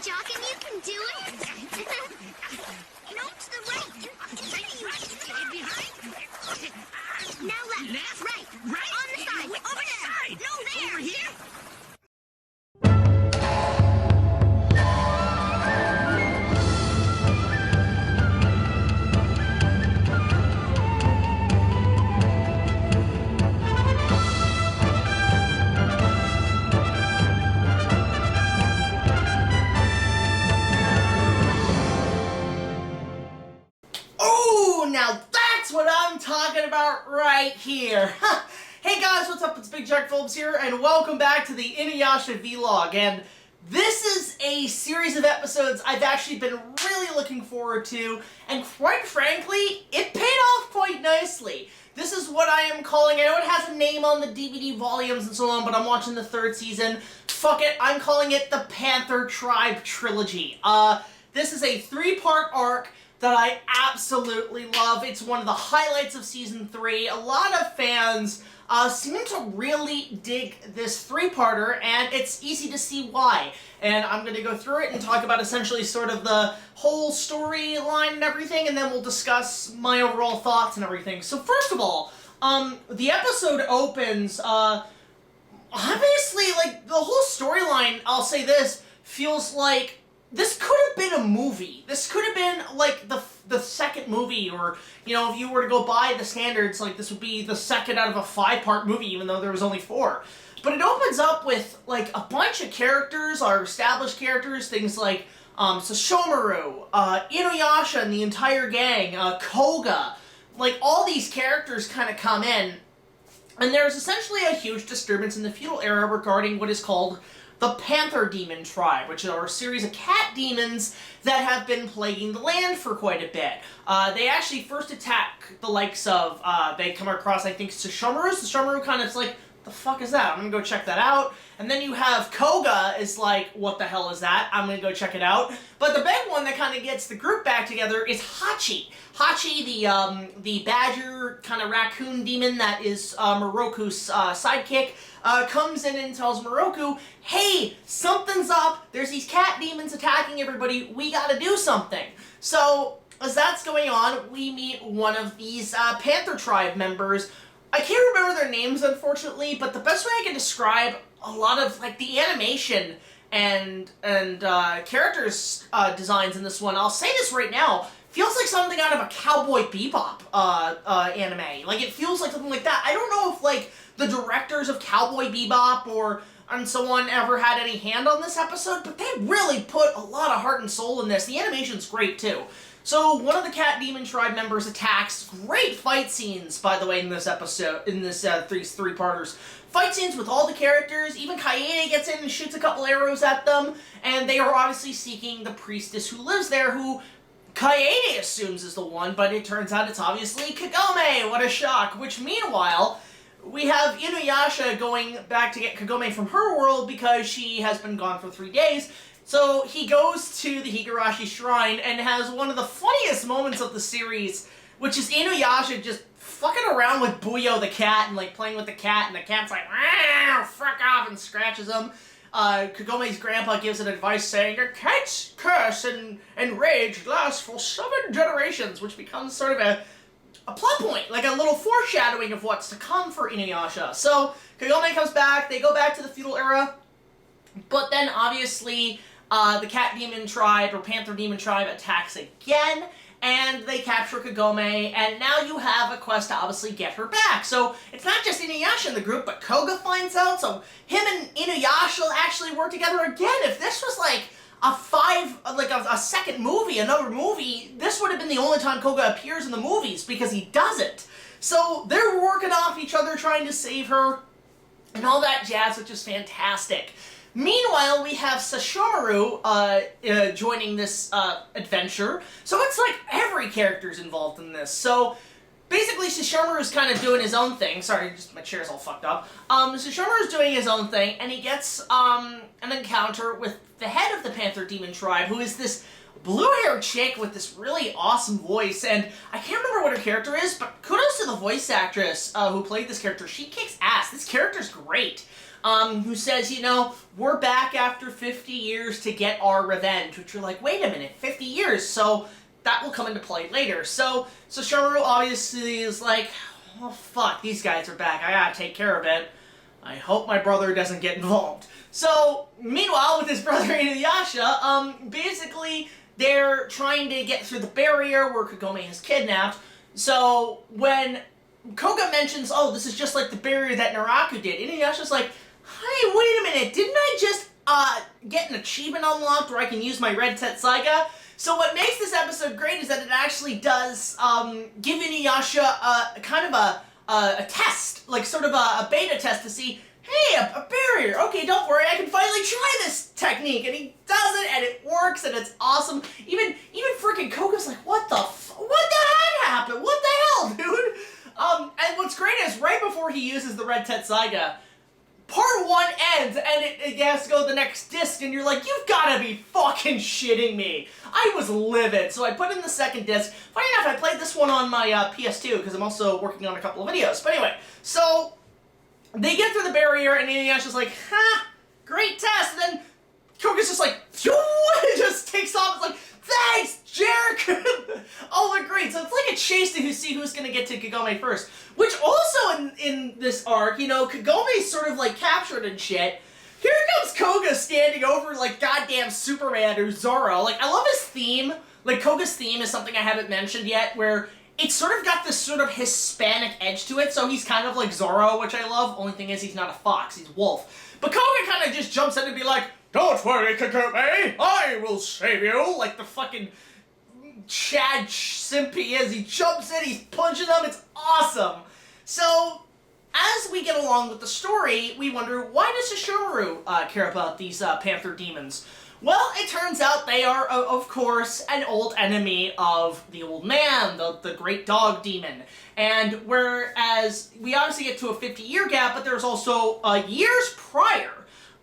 Jogging, you can do it. No, to the right. Stay behind. Now left. Right. On the side. Over there. No, there. Over here. Now that's what I'm talking about right here. Hey guys, what's up? It's BigJackFilms here, and welcome back to the InuYasha vlog. And this is a series of episodes I've actually been really looking forward to, and quite frankly, it paid off quite nicely. This is what I am calling, I know it has a name on the DVD volumes and so on, but I'm watching the third season. Fuck it, I'm calling it the Panther Tribe Trilogy. This is a 3-part arc that I absolutely love. It's one of the highlights of Season 3. A lot of fans seem to really dig this 3-parter, and it's easy to see why. And I'm going to go through it and talk about essentially sort of the whole storyline and everything, and then we'll discuss my overall thoughts and everything. So first of all, the episode opens, obviously, like, the whole storyline, I'll say this, feels like this could have been a movie. This could have been, like, the second movie, or, you know, if you were to go by the standards, like, this would be the second out of a 5-part movie, even though there was only 4. But it opens up with, like, a bunch of characters, our established characters, things like, Sashomaru, InuYasha and the entire gang, Koga. Like, all these characters kind of come in, and there's essentially a huge disturbance in the feudal era regarding what is called the Panther Demon Tribe, which are a series of cat demons that have been plaguing the land for quite a bit. They actually first attack the likes of, they come across, I think, Sashomaru. Sashomaru kind of is like, the fuck is that? I'm gonna go check that out. And then you have Koga is like, what the hell is that? I'm gonna go check it out. But the big one that kind of gets the group back together is Hachi. Hachi, the badger kind of raccoon demon that is Moroku's sidekick, comes in and tells Moroku, hey, something's up, there's these cat demons attacking everybody, we gotta do something. So, as that's going on, we meet one of these Panther Tribe members. I can't remember their names, unfortunately, but the best way I can describe a lot of, like, the animation and characters designs in this one, I'll say this right now, feels like something out of a Cowboy Bebop anime. Like, it feels like something like that. I don't know if, like, the directors of Cowboy Bebop and so on ever had any hand on this episode, but they really put a lot of heart and soul in this. The animation's great, too. So, one of the Cat Demon Tribe members attacks. Great fight scenes, by the way, in this episode, in this three-parters. Fight scenes with all the characters. Even Kaede gets in and shoots a couple arrows at them, and they are obviously seeking the priestess who lives there, who Kaede assumes is the one, but it turns out it's obviously Kagome. What a shock. Which, meanwhile, we have InuYasha going back to get Kagome from her world because she has been gone for 3 days. So he goes to the Higurashi Shrine and has one of the funniest moments of the series, which is InuYasha just fucking around with Buyo the cat and, like, playing with the cat, and the cat's like, fuck off, and scratches him. Kagome's grandpa gives an advice saying, a cat's curse and rage lasts for 7 generations, which becomes sort of a plot point, like a little foreshadowing of what's to come for InuYasha. So, Kagome comes back, they go back to the feudal era, but then, obviously, the Cat Demon Tribe, or Panther Demon Tribe, attacks again, and they capture Kagome, and now you have a quest to obviously get her back. So, it's not just InuYasha in the group, but Koga finds out, so him and InuYasha will actually work together again. If this was like a second movie, another movie, this would have been the only time Koga appears in the movies, because he doesn't. So, they're working off each other, trying to save her, and all that jazz, which is fantastic. Meanwhile, we have Sashomaru joining this adventure, so it's like every character's involved in this. So, basically, Sashomaru's kind of doing his own thing. Sorry, just my chair's all fucked up. Sashomaru's doing his own thing, and he gets an encounter with the head of the Panther Demon Tribe, who is this blue-haired chick with this really awesome voice, and I can't remember what her character is, but kudos to the voice actress who played this character. She kicks ass. This character's great. who says, you know, we're back after 50 years to get our revenge, which you're like, wait a minute, 50 years, so that will come into play later. So Shomaru obviously is like, oh fuck, these guys are back, I gotta take care of it. I hope my brother doesn't get involved. So, meanwhile, with his brother InuYasha, basically, they're trying to get through the barrier where Kagome is kidnapped. So, when Koga mentions, oh, this is just like the barrier that Naraku did, InuYasha's like, hey, wait a minute, didn't I just, get an achievement unlocked where I can use my Red Tetsaiga? So what makes this episode great is that it actually does, give InuYasha, kind of a test, like sort of a beta test to see, hey, a barrier, okay, don't worry, I can finally try this technique, and he does it, and it works, and it's awesome. Even freaking Koga's like, what the heck happened? What the hell, dude? And what's great is, right before he uses the Red Tetsaiga, part 1 ends, and it has to go to the next disc, and you're like, you've gotta be fucking shitting me. I was livid, so I put in the second disc. Funny enough, I played this one on my PS2, because I'm also working on a couple of videos. But anyway, so they get through the barrier, and InuYasha's like, ha, great test, and then Koga's just like, phew, it just takes off, it's like, thanks, jerk! Oh, they're great. So it's like a chase to see who's gonna get to Kagome first. Which also in this arc, you know, Kagome's sort of like captured and shit. Here comes Koga standing over like goddamn Superman or Zorro. Like, I love his theme. Like, Koga's theme is something I haven't mentioned yet, where it's sort of got this sort of Hispanic edge to it, so he's kind of like Zorro, which I love. Only thing is, he's not a fox, he's a wolf. But Koga kind of just jumps in and be like, don't worry, Kagome, I will save you! Like the fucking Chad simp he is. He jumps in, he's punching them, it's awesome! So, as we get along with the story, we wonder, why does Shomaru care about these Panther demons? Well, it turns out they are, of course, an old enemy of the old man, the great dog demon. And whereas we obviously get to a 50-year gap, but there's also years prior,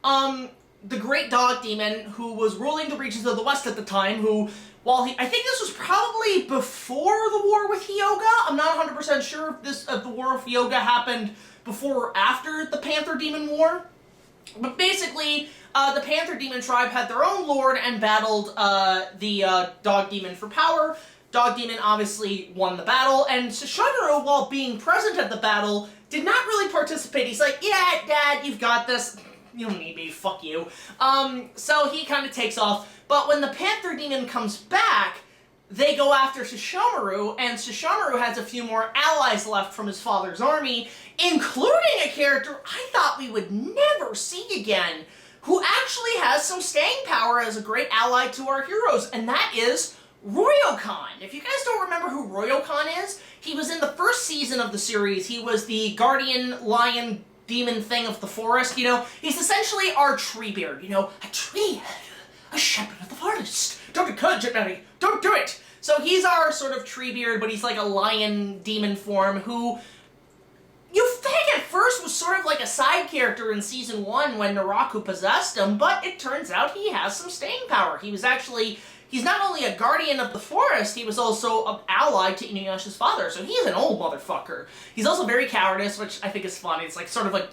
the great dog demon who was ruling the regions of the West at the time, who, while I think this was probably before the war with Hyuga. I'm not 100% sure if the war with Hyuga happened before or after the Panther Demon War. But basically, the Panther Demon tribe had their own lord and battled the Dog Demon for power. Dog Demon obviously won the battle, and Shomaru, while being present at the battle, did not really participate. He's like, yeah, Dad, you've got this. You don't need me, fuck you. So he kind of takes off. But when the Panther Demon comes back, they go after Shomaru, and Shomaru has a few more allies left from his father's army, including a character I thought we would never see again, who actually has some staying power as a great ally to our heroes, and that is Ryokan. If you guys don't remember who Ryokan is, he was in the first season of the series. He was the guardian lion demon thing of the forest, you know. He's essentially our Treebeard, you know, a tree, a shepherd of the forest. Don't encourage it, Mary. Don't do it. So he's our sort of Treebeard, but he's like a lion demon form who you think at first was sort of like a side character in Season 1 when Naraku possessed him, but it turns out he has some staying power. He was actually, he's not only a guardian of the forest, he was also an ally to InuYasha's father, so he's an old motherfucker. He's also very cowardice, which I think is funny. It's like sort of a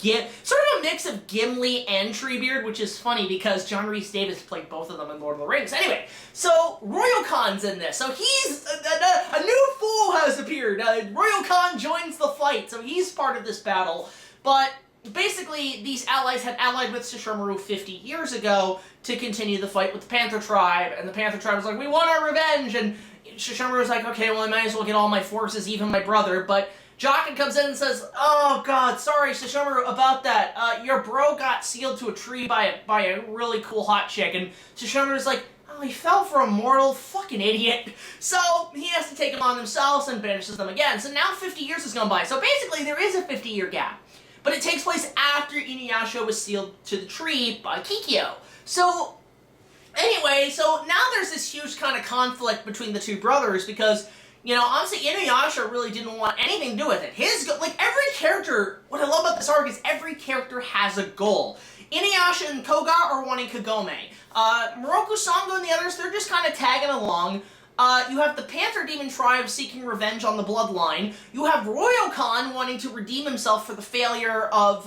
mix of Gimli and Treebeard, which is funny because John Rhys Davies played both of them in Lord of the Rings. Anyway, so Ryokan's in this. So he's, a new fool has appeared. Ryokan joins the fight, so he's part of this battle. But basically, these allies had allied with Shomaru 50 years ago to continue the fight with the Panther Tribe, and the Panther Tribe was like, we want our revenge, and Shomaru was like, okay, well, I might as well get all my forces, even my brother, but Jochen comes in and says, oh god, sorry, Shomaru, about that, your bro got sealed to a tree by a really cool hot chick, and Shomaru's like, oh, he fell for a mortal, fucking idiot. So, he has to take them on themselves and banishes them again, so now 50 years has gone by, so basically there is a 50-year gap. But it takes place after InuYasha was sealed to the tree by Kikyo. So, anyway, so now there's this huge kind of conflict between the two brothers because, you know, honestly, InuYasha really didn't want anything to do with it. Like, every character, what I love about this arc is every character has a goal. InuYasha and Koga are wanting Kagome. Moroku Sango and the others, they're just kind of tagging along. You have the Panther Demon Tribe seeking revenge on the Bloodline. You have Royal Khan wanting to redeem himself for the failure of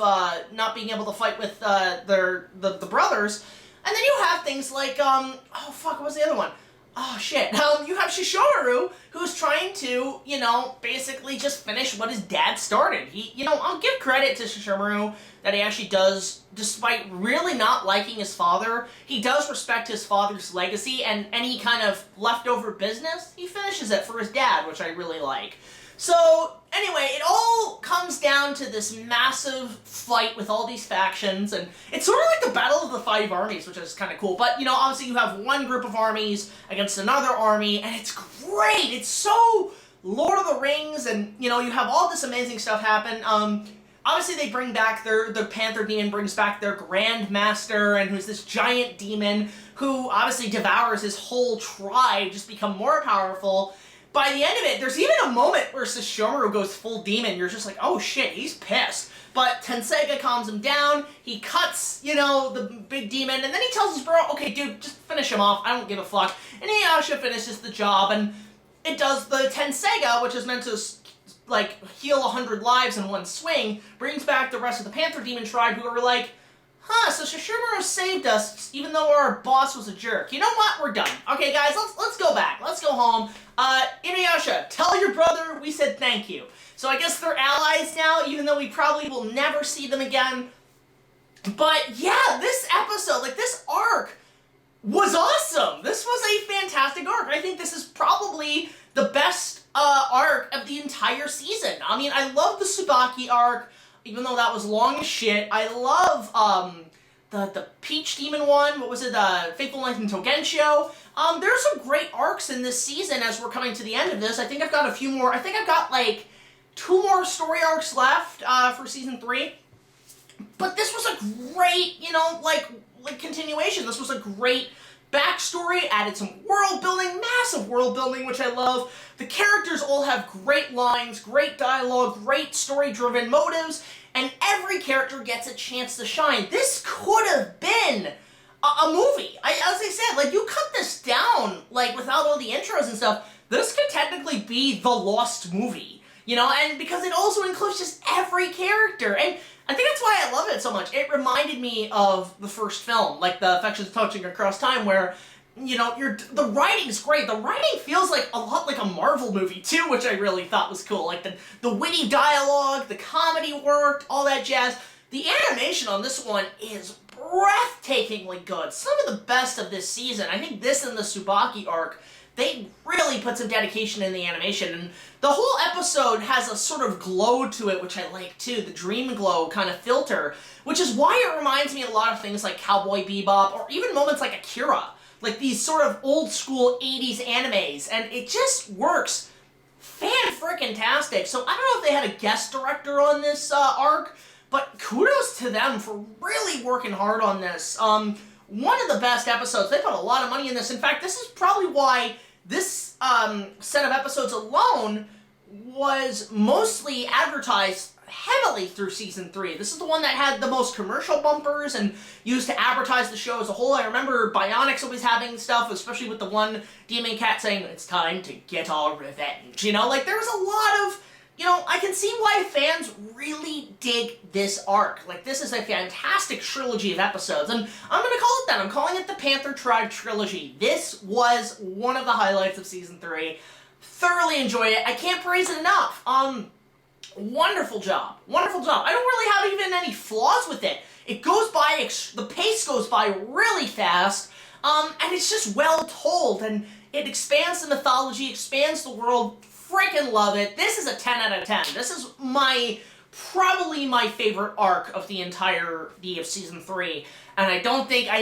not being able to fight with the brothers. And then you have things like, oh fuck, what was the other one? Oh shit. You have Shishomaru, who's trying to, you know, basically just finish what his dad started. He, you know, I'll give credit to Shishomaru that he actually does, despite really not liking his father, he does respect his father's legacy, and any kind of leftover business, he finishes it for his dad, which I really like. So, anyway, it all comes down to this massive fight with all these factions, and it's sort of like the Battle of the Five Armies, which is kind of cool. But, you know, obviously you have one group of armies against another army, and it's great! It's so Lord of the Rings, and, you know, you have all this amazing stuff happen. Obviously they bring back the Panther Demon brings back their Grand Master, and who's this giant demon who obviously devours his whole tribe, just become more powerful. By the end of it, there's even a moment where Shishomaru goes full demon. You're just like, oh shit, he's pissed. But Tenseiga calms him down, he cuts, you know, the big demon, and then he tells his bro, okay dude, just finish him off, I don't give a fuck. And InuYasha finishes the job, and it does the Tenseiga, which is meant to, like, heal 100 lives in one swing, brings back the rest of the Panther Demon Tribe, who are like, huh, so Shishomaru saved us, even though our boss was a jerk. You know what? We're done. Okay, guys, let's go back. Let's go home. InuYasha, tell your brother we said thank you. So I guess they're allies now, even though we probably will never see them again. But yeah, this episode, like this arc, was awesome. This was a fantastic arc. I think this is probably the best arc of the entire season. I mean, I love the Tsubaki arc, even though that was long as shit. I love the Peach Demon one. What was it? Faithful Life in Togensho. There's some great arcs in this season as we're coming to the end of this. I think I've got a few more. I think I've got like 2 more story arcs left for season 3. But this was a great, you know, like continuation. This was a great backstory, added some world building, massive world building, which I love. The characters all have great lines, great dialogue, great story-driven motives, and every character gets a chance to shine. This could have been a movie. As I said, like, you cut this down, like, without all the intros and stuff, this could technically be the Lost movie, you know, and because it also includes just every character, and I think that's why I love it so much. It reminded me of the first film, like the Affections Touching Across Time, where, you know, the writing's great. The writing feels like a lot like a Marvel movie, too, which I really thought was cool. Like, the witty dialogue, the comedy worked, all that jazz. The animation on this one is breathtakingly good. Some of the best of this season. I think this and the Tsubaki arc, they really put some dedication in the animation, and the whole episode has a sort of glow to it, which I like too, the dream glow kind of filter, which is why it reminds me a lot of things like Cowboy Bebop, or even moments like Akira, like these sort of old school 80s animes, and it just works fan-frickin-tastic. So I don't know if they had a guest director on this arc, but kudos to them for really working hard on this. One of the best episodes. They put a lot of money in this. In fact, this is probably why this set of episodes alone was mostly advertised heavily through season 3. This is the one that had the most commercial bumpers and used to advertise the show as a whole. I remember Bionics always having stuff, especially with the one demon cat saying, "It's time to get our revenge." You know, like there was a lot of, you know, I can see why fans really dig this arc. Like, this is a fantastic trilogy of episodes, and I'm gonna call it that. I'm calling it the Panther Tribe Trilogy. This was one of the highlights of Season 3. Thoroughly enjoyed it. I can't praise it enough. Wonderful job. Wonderful job. I don't really have even any flaws with it. It goes by, the pace goes by really fast, and it's just well told, and it expands the mythology, expands the world. Freaking love it. This is a 10 out of 10. This is probably my favorite arc of the entirety of Season 3. And I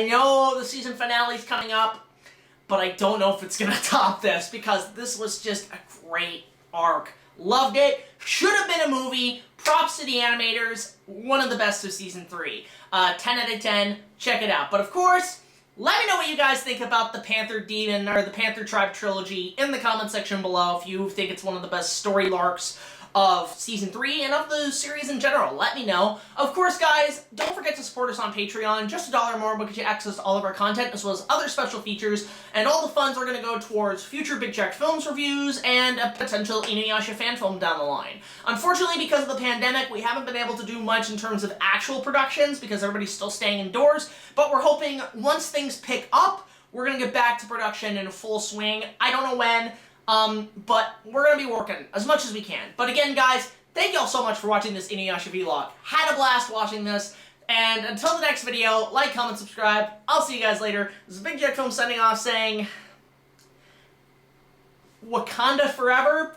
know the season finale's coming up, but I don't know if it's gonna top this, because this was just a great arc. Loved it. Should have been a movie. Props to the animators. One of the best of Season 3. 10 out of 10. Check it out. But of course, let me know what you guys think about the Panther Demon, or the Panther Tribe Trilogy in the comment section below if you think it's one of the best story arcs of Season 3 and of the series in general. Let me know. Of course, guys, don't forget to support us on Patreon. Just $1 more will get you access to all of our content, as well as other special features, and all the funds are going to go towards future BigJackFilms reviews and a potential InuYasha fan film down the line. Unfortunately, because of the pandemic, we haven't been able to do much in terms of actual productions, because everybody's still staying indoors, but we're hoping once things pick up, we're going to get back to production in full swing. I don't know when, but we're going to be working as much as we can. But again, guys, thank y'all so much for watching this InuYasha vlog. Had a blast watching this, and until the next video, like, comment, subscribe. I'll see you guys later. This is BigJackFilms signing off saying, Wakanda forever,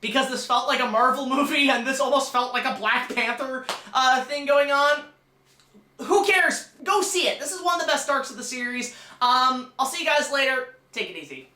because this felt like a Marvel movie, and this almost felt like a Black Panther thing going on. Who cares? Go see it. This is one of the best arcs of the series. I'll see you guys later. Take it easy.